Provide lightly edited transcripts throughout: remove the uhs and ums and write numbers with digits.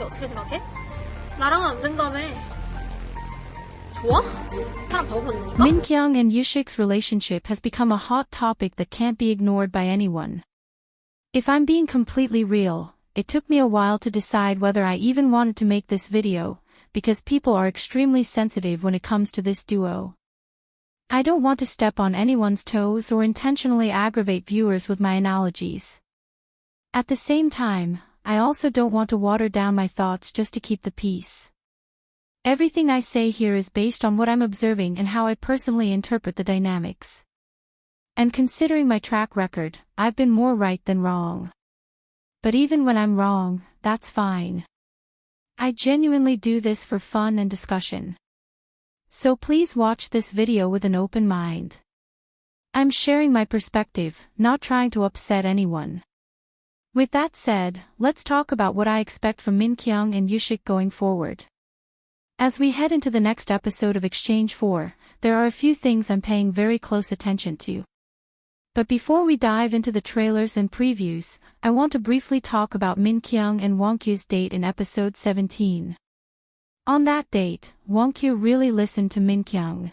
어떻게 생각해? 나랑은 안 된다며. 좋아? 사람 바보 보는 거니까? Minkyung and Yushik's relationship has become a hot topic that can't be ignored by anyone. If I'm being completely real, it took me a while to decide whether I even wanted to make this video, because people are extremely sensitive when it comes to this duo. I don't want to step on anyone's toes or intentionally aggravate viewers with my analogies. At the same time, I also don't want to water down my thoughts just to keep the peace. Everything I say here is based on what I'm observing and how I personally interpret the dynamics. And considering my track record, I've been more right than wrong. But even when I'm wrong, that's fine. I genuinely do this for fun and discussion. So please watch this video with an open mind. I'm sharing my perspective, not trying to upset anyone. With that said, let's talk about what I expect from Minkyung and Yoosik going forward. As we head into the next episode of Exchange 4, there are a few things I'm paying very close attention to. But before we dive into the trailers and previews, I want to briefly talk about Minkyung and Wongq's date in episode 17. On that date, Wongq really listened to Minkyung.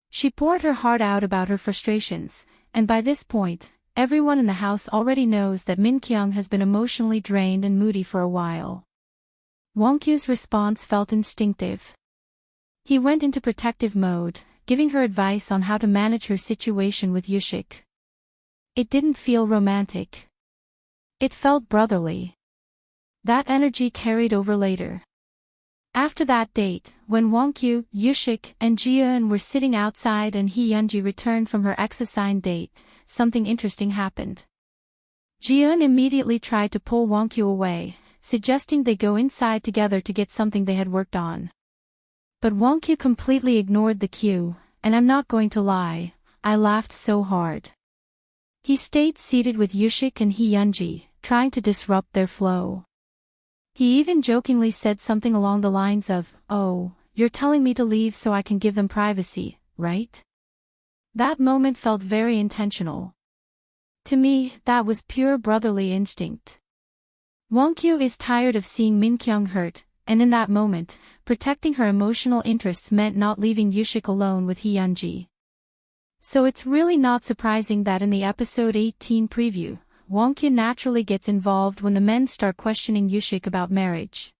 She poured her heart out about her frustrations, and by this point, everyone in the house already knows that Minkyung has been emotionally drained and moody for a while. Wongq's response felt instinctive. He went into protective mode, giving her advice on how to manage her situation with Yushik. It didn't feel romantic. It felt brotherly. That energy carried over later. After that date, when Wongq, Yushik, and Jiyeon were sitting outside and Hyunji returned from her ex-assigned date, something interesting happened. Jiyeon immediately tried to pull Wongq away, suggesting they go inside together to get something they had worked on. But Wongq completely ignored the cue, and I'm not going to lie, I laughed so hard. He stayed seated with Yushik and Hyunji, trying to disrupt their flow. He even jokingly said something along the lines of, "Oh, you're telling me to leave so I can give them privacy, right?" That moment felt very intentional. To me, that was pure brotherly instinct. Wongq is tired of seeing Minkyung hurt, and in that moment, protecting her emotional interests meant not leaving Yushik alone with Hyunji. So it's really not surprising that in the episode 18 preview, Wongq naturally gets involved when the men start questioning Yushik about marriage.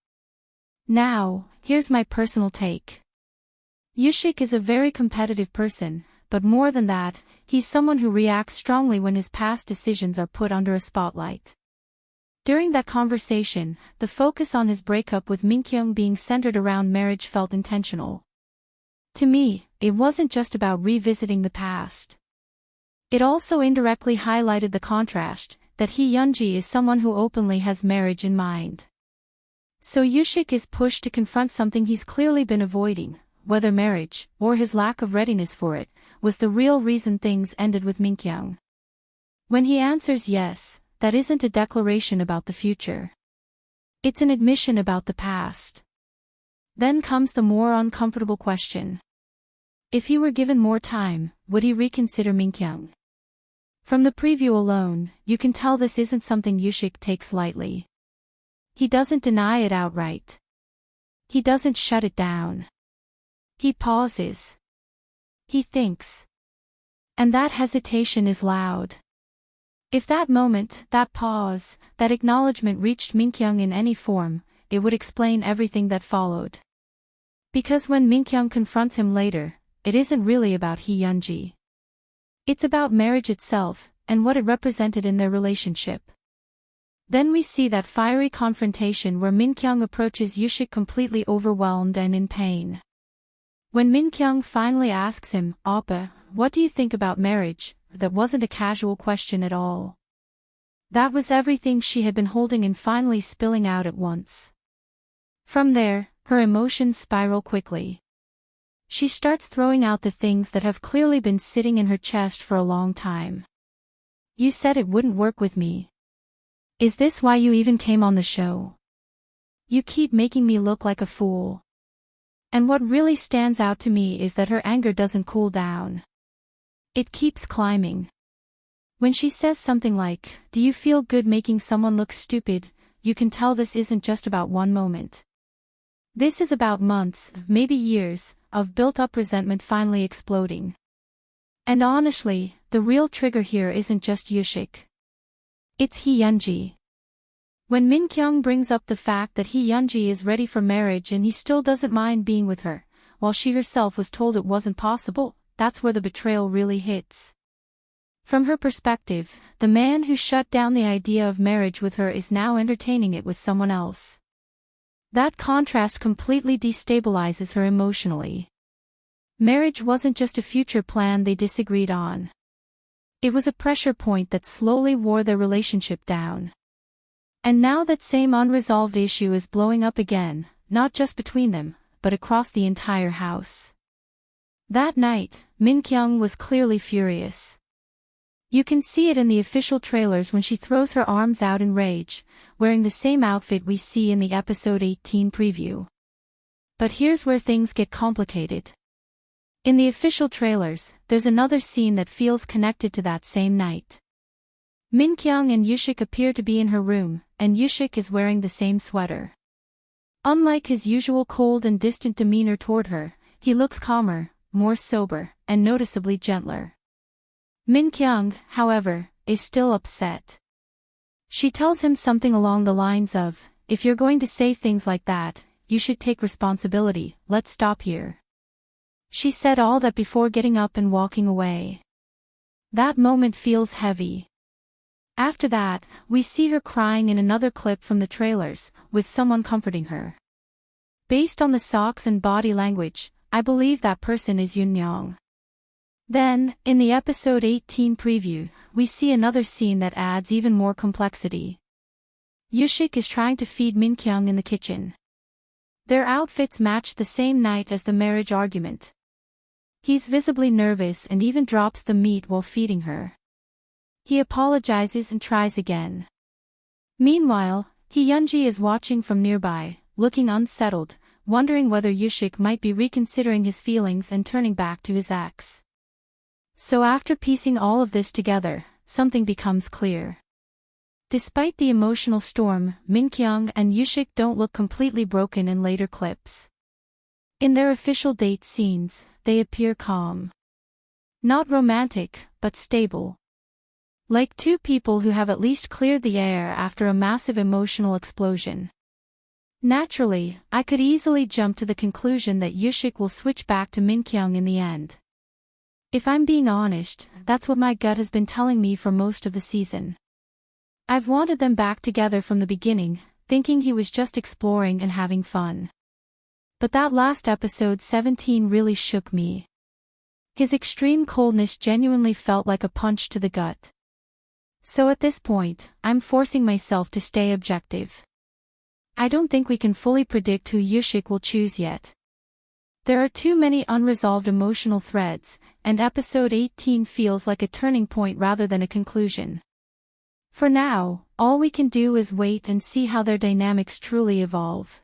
Now, here's my personal take. Yushik is a very competitive person, but more than that, he's someone who reacts strongly when his past decisions are put under a spotlight. During that conversation, the focus on his breakup with Minkhyung being centered around marriage felt intentional. To me, it wasn't just about revisiting the past. It also indirectly highlighted the contrast, that Hyunji is someone who openly has marriage in mind. So Yushik is pushed to confront something he's clearly been avoiding, whether marriage, or his lack of readiness for it, was the real reason things ended with Minkhyung. When he answers yes, that isn't a declaration about the future. It's an admission about the past. Then comes the more uncomfortable question. If he were given more time, would he reconsider Minkhyung? From the preview alone, you can tell this isn't something Yushik takes lightly. He doesn't deny it outright. He doesn't shut it down. He pauses. He thinks. And that hesitation is loud. If that moment, that pause, that acknowledgement reached Minkhyung in any form, it would explain everything that followed. Because when Minkhyung confronts him later, it isn't really about Hyunji. It's about marriage itself, and what it represented in their relationship. Then we see that fiery confrontation where Minkhyung approaches Yushik completely overwhelmed and in pain. When Minkhyung finally asks him, "Oppa, what do you think about marriage?" that wasn't a casual question at all. That was everything she had been holding and finally spilling out at once. From there, her emotions spiral quickly. She starts throwing out the things that have clearly been sitting in her chest for a long time. "You said it wouldn't work with me. Is this why you even came on the show? You keep making me look like a fool." And what really stands out to me is that her anger doesn't cool down. It keeps climbing. When she says something like, "Do you feel good making someone look stupid?" you can tell this isn't just about one moment. This is about months, maybe years, of built-up resentment finally exploding. And honestly, the real trigger here isn't just Yushik. It's Hyunji. When Minkhyung brings up the fact that Hyunji is ready for marriage and he still doesn't mind being with her, while she herself was told it wasn't possible, that's where the betrayal really hits. From her perspective, the man who shut down the idea of marriage with her is now entertaining it with someone else. That contrast completely destabilizes her emotionally. Marriage wasn't just a future plan they disagreed on. It was a pressure point that slowly wore their relationship down. And now that same unresolved issue is blowing up again, not just between them, but across the entire house. That night, Minkhyung was clearly furious. You can see it in the official trailers when she throws her arms out in rage, wearing the same outfit we see in the episode 18 preview. But here's where things get complicated. In the official trailers, there's another scene that feels connected to that same night. Minkyung and Yoosik appear to be in her room, and Yushik is wearing the same sweater. Unlike his usual cold and distant demeanor toward her, he looks calmer, more sober, and noticeably gentler. Minkhyung, however, is still upset. She tells him something along the lines of, "If you're going to say things like that, you should take responsibility, let's stop here." She said all that before getting up and walking away. That moment feels heavy. After that, we see her crying in another clip from the trailers, with someone comforting her. Based on the socks and body language, I believe that person is Yoon. Then, in the episode 18 preview, we see another scene that adds even more complexity. Yushik is trying to feed Minkhyung in the kitchen. Their outfits match the same night as the marriage argument. He's visibly nervous and even drops the meat while feeding her. He apologizes and tries again. Meanwhile, Hyunji is watching from nearby, looking unsettled, wondering whether Yushik might be reconsidering his feelings and turning back to his ex. So after piecing all of this together, something becomes clear. Despite the emotional storm, Minkyung and Yoosik don't look completely broken in later clips. In their official date scenes, they appear calm. Not romantic, but stable. Like two people who have at least cleared the air after a massive emotional explosion. Naturally, I could easily jump to the conclusion that Yushik will switch back to Minkyung in the end. If I'm being honest, that's what my gut has been telling me for most of the season. I've wanted them back together from the beginning, thinking he was just exploring and having fun. But that last episode 17 really shook me. His extreme coldness genuinely felt like a punch to the gut. So at this point, I'm forcing myself to stay objective. I don't think we can fully predict who Yushik will choose yet. There are too many unresolved emotional threads, and episode 18 feels like a turning point rather than a conclusion. For now, all we can do is wait and see how their dynamics truly evolve.